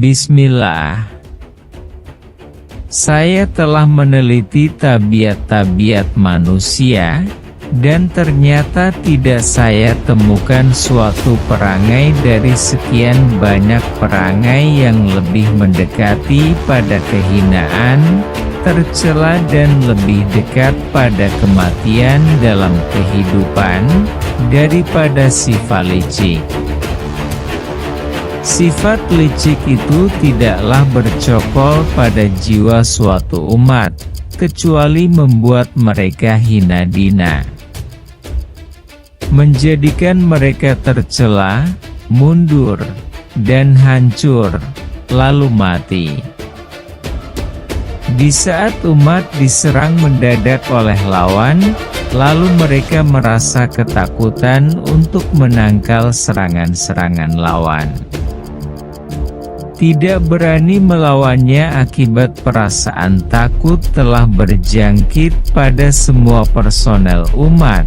Bismillah. Saya telah meneliti tabiat-tabiat manusia, dan ternyata tidak saya temukan suatu perangai dari sekian banyak perangai yang lebih mendekati pada kehinaan, tercela dan lebih dekat pada kematian dalam kehidupan, daripada sifat licik. Sifat licik itu tidaklah bercokol pada jiwa suatu umat, kecuali membuat mereka hina dina, menjadikan mereka tercela, mundur, dan hancur, lalu mati. Di saat umat diserang mendadak oleh lawan, lalu mereka merasa ketakutan untuk menangkal serangan-serangan lawan. Tidak berani melawannya akibat perasaan takut telah berjangkit pada semua personel umat,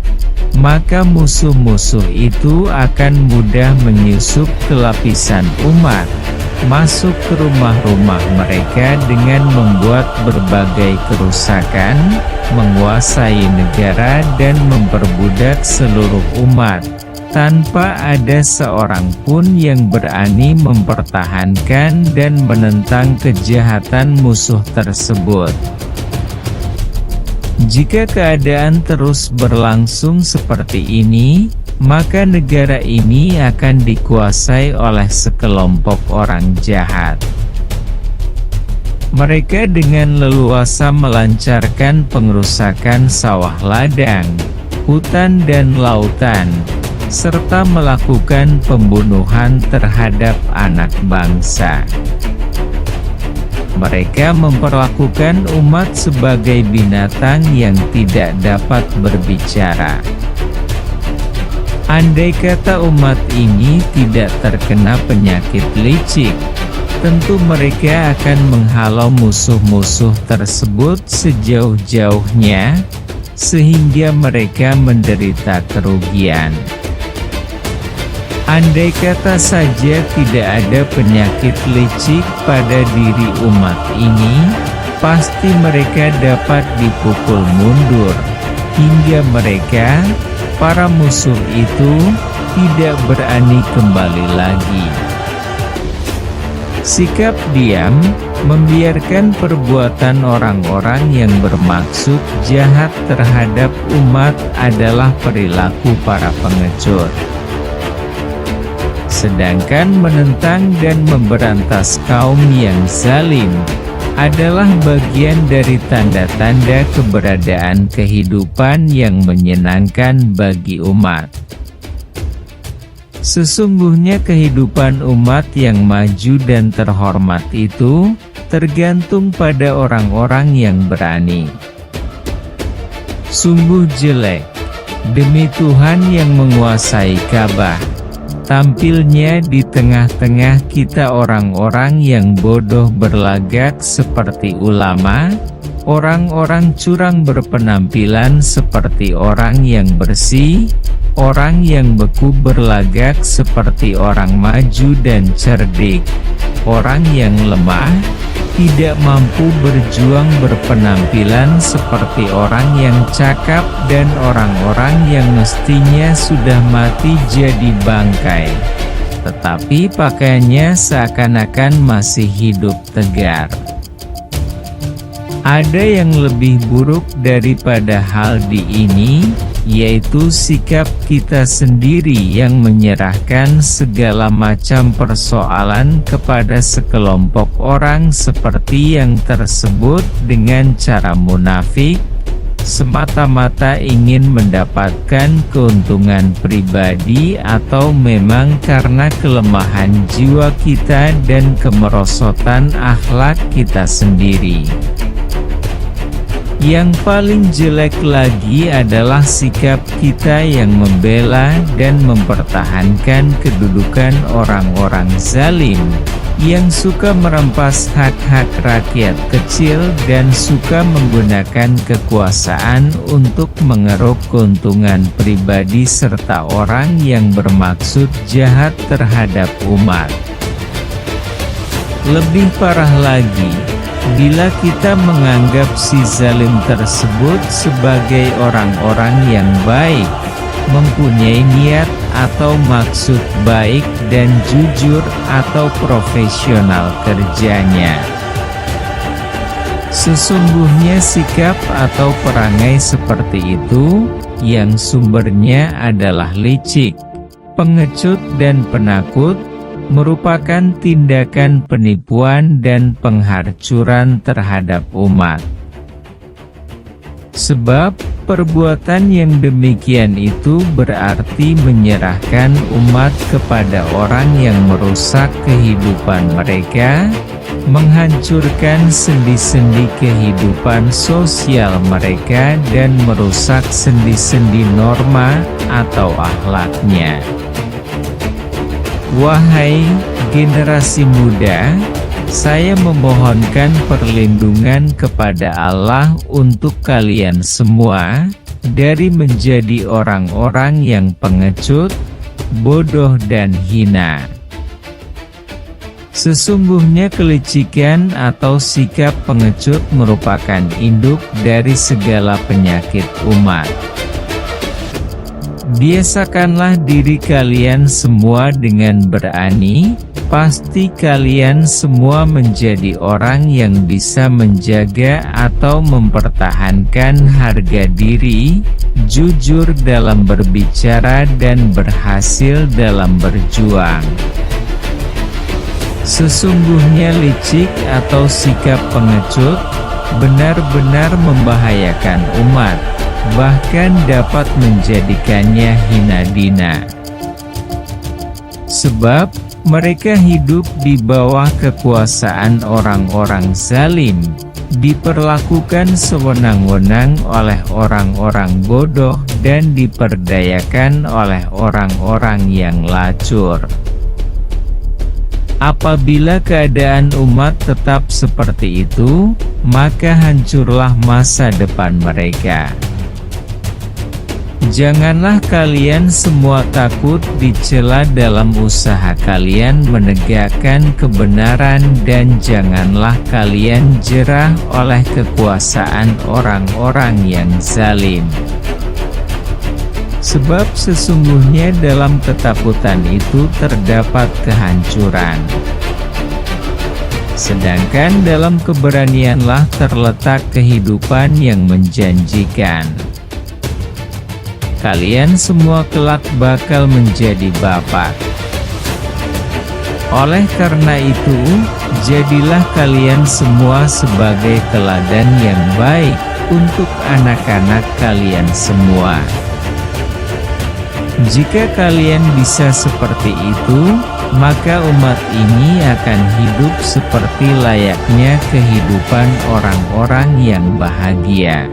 maka musuh-musuh itu akan mudah menyusup ke lapisan umat, masuk ke rumah-rumah mereka dengan membuat berbagai kerusakan, menguasai negara dan memperbudak seluruh umat, tanpa ada seorang pun yang berani mempertahankan dan menentang kejahatan musuh tersebut. Jika keadaan terus berlangsung seperti ini, maka negara ini akan dikuasai oleh sekelompok orang jahat. Mereka dengan leluasa melancarkan pengerusakan sawah ladang, hutan dan lautan, serta melakukan pembunuhan terhadap anak bangsa. Mereka memperlakukan umat sebagai binatang yang tidak dapat berbicara. Andai kata umat ini tidak terkena penyakit licik, tentu mereka akan menghalau musuh-musuh tersebut sejauh-jauhnya, sehingga mereka menderita kerugian. Andai kata saja tidak ada penyakit licik pada diri umat ini, pasti mereka dapat dipukul mundur, hingga mereka, para musuh itu, tidak berani kembali lagi. Sikap diam, membiarkan perbuatan orang-orang yang bermaksud jahat terhadap umat adalah perilaku para pengecut. Sedangkan menentang dan memberantas kaum yang zalim adalah bagian dari tanda-tanda keberadaan kehidupan yang menyenangkan bagi umat. Sesungguhnya kehidupan umat yang maju dan terhormat itu tergantung pada orang-orang yang berani. Sungguh jelek, demi Tuhan yang menguasai Ka'bah, tampilnya di tengah-tengah kita orang-orang yang bodoh berlagak seperti ulama, orang-orang curang berpenampilan seperti orang yang bersih, orang yang beku berlagak seperti orang maju dan cerdik, orang yang lemah, tidak mampu berjuang berpenampilan seperti orang yang cakap dan orang-orang yang mestinya sudah mati jadi bangkai, tetapi pakaiannya seakan-akan masih hidup tegar. Ada yang lebih buruk daripada hal ini, yaitu sikap kita sendiri yang menyerahkan segala macam persoalan kepada sekelompok orang seperti yang tersebut dengan cara munafik, semata-mata ingin mendapatkan keuntungan pribadi atau memang karena kelemahan jiwa kita dan kemerosotan akhlak kita sendiri. Yang paling jelek lagi adalah sikap kita yang membela dan mempertahankan kedudukan orang-orang zalim, yang suka merampas hak-hak rakyat kecil dan suka menggunakan kekuasaan untuk mengeruk keuntungan pribadi serta orang yang bermaksud jahat terhadap umat. Lebih parah lagi, bila kita menganggap si zalim tersebut sebagai orang-orang yang baik, mempunyai niat atau maksud baik dan jujur atau profesional kerjanya. Sesungguhnya sikap atau perangai seperti itu, yang sumbernya adalah licik, pengecut dan penakut, merupakan tindakan penipuan dan penghancuran terhadap umat. Sebab, perbuatan yang demikian itu berarti menyerahkan umat kepada orang yang merusak kehidupan mereka, menghancurkan sendi-sendi kehidupan sosial mereka dan merusak sendi-sendi norma atau akhlaknya. Wahai generasi muda, saya memohonkan perlindungan kepada Allah untuk kalian semua, dari menjadi orang-orang yang pengecut, bodoh dan hina. Sesungguhnya kelicikan atau sikap pengecut merupakan induk dari segala penyakit umat. Biasakanlah diri kalian semua dengan berani, pasti kalian semua menjadi orang yang bisa menjaga atau mempertahankan harga diri, jujur dalam berbicara dan berhasil dalam berjuang. Sesungguhnya licik atau sikap pengecut benar-benar membahayakan umat, bahkan dapat menjadikannya hina dina. Sebab, mereka hidup di bawah kekuasaan orang-orang zalim, diperlakukan sewenang-wenang oleh orang-orang bodoh dan diperdayakan oleh orang-orang yang lacur. Apabila keadaan umat tetap seperti itu, maka hancurlah masa depan mereka. Janganlah kalian semua takut dicela dalam usaha kalian menegakkan kebenaran dan janganlah kalian jerah oleh kekuasaan orang-orang yang zalim. Sebab sesungguhnya dalam ketakutan itu terdapat kehancuran. Sedangkan dalam keberanianlah terletak kehidupan yang menjanjikan. Kalian semua kelak bakal menjadi bapak. Oleh karena itu, jadilah kalian semua sebagai teladan yang baik untuk anak-anak kalian semua. Jika kalian bisa seperti itu, maka umat ini akan hidup seperti layaknya kehidupan orang-orang yang bahagia.